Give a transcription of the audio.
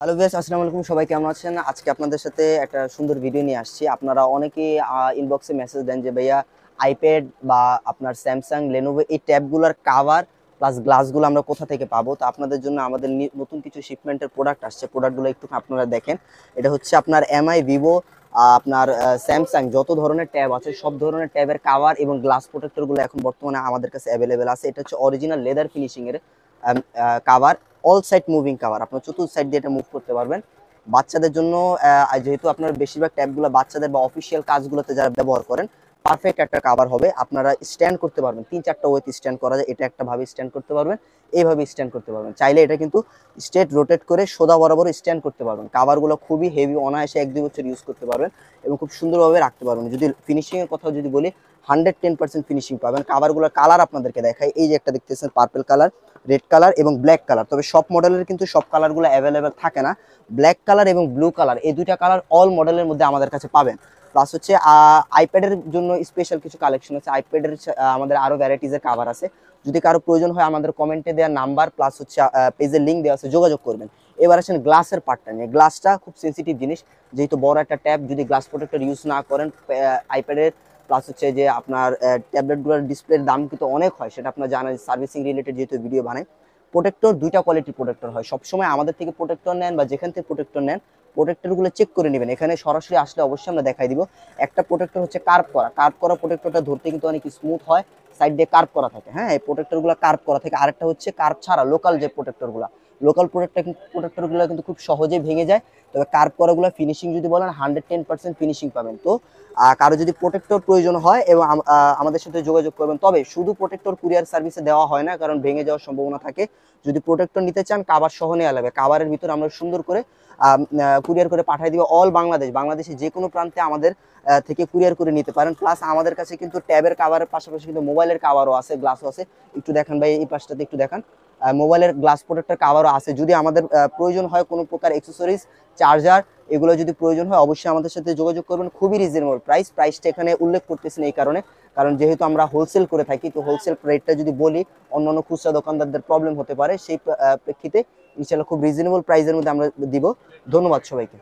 Hello viewers, আসসালামু আলাইকুম। সবাই কেমন আছেন? আজকে আপনাদের সাথে একটা সুন্দর ভিডিও নিয়ে আসছি। আপনারা অনেকেই ইনবক্সে মেসেজ দেন যে ভাইয়া আইপ্যাড বা আপনার স্যামসাং, লেনোভো এই ট্যাবগুলোর কাভার প্লাস গ্লাসগুলো আমরা কোথা থেকে পাবো। তো আপনাদের জন্য আমাদের নতুন কিছু শিপমেন্টের প্রোডাক্ট আসছে। প্রোডাক্টগুলো একটু আপনারা দেখেন। এটা হচ্ছে আপনার এমআই, ভিভো, আপনার স্যামসাং যত ধরনের ট্যাব আছে সব ধরনের ট্যাবের কাভার এবং গ্লাস প্রোটেক্টরগুলো এখন বর্তমানে আমাদের কাছে অ্যাভেলেবেল আছে। এটা হচ্ছে অরিজিনাল লেদার ফিনিশিং এর cover, all side moving cover. আপনার চতুর্থ সাইড দিয়ে এটা মুভ করতে পারবেন। বাচ্চাদের জন্য যেহেতু আপনার বেশিরভাগ ট্যাবগুলো বাচ্চাদের বা অফিসিয়াল কাজগুলোতে যারা ব্যবহার করেন, পারফেক্ট একটা কাভার হবে। আপনারা স্ট্যান্ড করতে পারবেন, 3-4টা ওয়েতে স্ট্যান্ড করা যায়। এটা একটা ভাবে স্ট্যান্ড করতে পারবেন, এইভাবে স্ট্যান্ড করতে পারবেন। চাইলে এটা কিন্তু স্ট্রেট রোটেট করে সোজা বরাবর স্ট্যান্ড করতে পারবেন। কাভারগুলো খুবই হেভি, অনায়াসে 1-2 বছর ইউজ করতে পারবেন এবং খুব সুন্দরভাবে রাখতে পারবেন। যদি ফিনিশিং এর কথা যদি বলি, 110% ফিনিশিং পাবেন। কাভারগুলোর কালার আপনাদেরকে দেখাই। এই যে একটা দেখতেছেন পার্পল কালার, রেড কালার এবং ব্ল্যাক কালার। তবে সব মডেলের কিন্তু সব কালারগুলো অ্যাভেলেবেল থাকে না। ব্ল্যাক কালার এবং ব্লু কালার, এই দুইটা কালার অল মডেলের মধ্যে আমাদের কাছে পাবেন। প্লাস হচ্ছে আইপ্যাডের জন্য স্পেশাল কিছু কালেকশন আছে। আইপ্যাডের আমাদের আরো ভ্যারাইটিজের কাভার আছে। যদি কারো প্রয়োজন হয় আমাদের কমেন্টে দেওয়া নাম্বার প্লাস হচ্ছে পেজের লিঙ্ক দেওয়া আছে, যোগাযোগ করবেন। এবার আসেন গ্লাসের পার্টটা নিয়ে। গ্লাসটা খুব সেন্সিটিভ জিনিস, যেহেতু বড় একটা ট্যাব, যদি গ্লাস প্রোটেক্টর ইউজ না করেন আইপ্যাডের প্লাস হচ্ছে যে আপনার ট্যাবলেটগুলোর ডিসপ্লের দাম কিন্তু অনেক হয়, সেটা আপনার জানেন। সার্ভিসিং রিলেটেড যেহেতু ভিডিও বানায়, প্রোটেক্টর দুইটা কোয়ালিটির প্রোটেক্টর হয়। সবসময় আমাদের থেকে প্রোটেক্টর নেন বা যেখান থেকে প্রোটেক্টর নেন, প্রোটেক্টরগুলো চেক করে নেবেন। এখানে সরাসরি আসলে অবশ্যই আমরা দেখাই দিব। একটা প্রোটেক্টর হচ্ছে কার্ভ করা প্রোটেক্টরটা ধরতে কিন্তু অনেক স্মুথ হয়, সাইড দিয়ে কার্ভ করা থাকে। হ্যাঁ, এই প্রোটেক্টরগুলো কার্ভ করা থাকে। আরেকটা হচ্ছে কার্ভ ছাড়া লোকাল যে প্রোটেক্টরগুলো, লোকাল প্রোটেক্টরগুলো কিন্তু খুব সহজেই ভেঙে যায়। তবে কার্ভ করাগুলো ফিনিশিং যদি বলেন 110% ফিনিশিং পাবেন। তো কারো যদি প্রোটেক্টর প্রয়োজন হয় এবং আমাদের সাথে যোগাযোগ করবেন। তবে শুধু প্রোটেক্টর কুরিয়ার সার্ভিসে দেওয়া হয় না, কারণ ভেঙে যাওয়ার সম্ভাবনা থাকে। যদি প্রোটেক্টর নিতে চান, কাভার সহ নেওয়া লাগবে। কাভারের ভিতরে আমরা সুন্দর করে কুরিয়ার করে পাঠিয়ে দিব অল বাংলাদেশের যে কোনো প্রান্তে আমাদের থেকে কুরিয়ার করে নিতে পারেন। প্লাস আমাদের কাছে কিন্তু ট্যাবের কাভারের পাশাপাশি কিন্তু মোবাইলের কাভারও আছে, গ্লাসও আছে। একটু দেখান ভাই, এই পাশটাতে একটু দেখান। মোবাইলের গ্লাস প্রোটেক্টর কাভারও আছে। যদি আমাদের প্রয়োজন হয় কোনো প্রকার অ্যাক্সেসরিজ, চার্জার, এগুলো যদি প্রয়োজন হয় অবশ্যই আমাদের সাথে যোগাযোগ করবেন। খুবই রিজনেবল প্রাইসটা এখানে উল্লেখ করতেছি না এই কারণে, কারণ যেহেতু আমরা হোলসেল করে থাকি, তো হোলসেল রেটটা যদি বলি অন্যান্য খুচরা দোকানদারদের প্রবলেম হতে পারে। সেই প্রেক্ষিতে ইনশাআল্লাহ খুব রিজনেবল প্রাইসের মধ্যে আমরা দিব। ধন্যবাদ সবাইকে।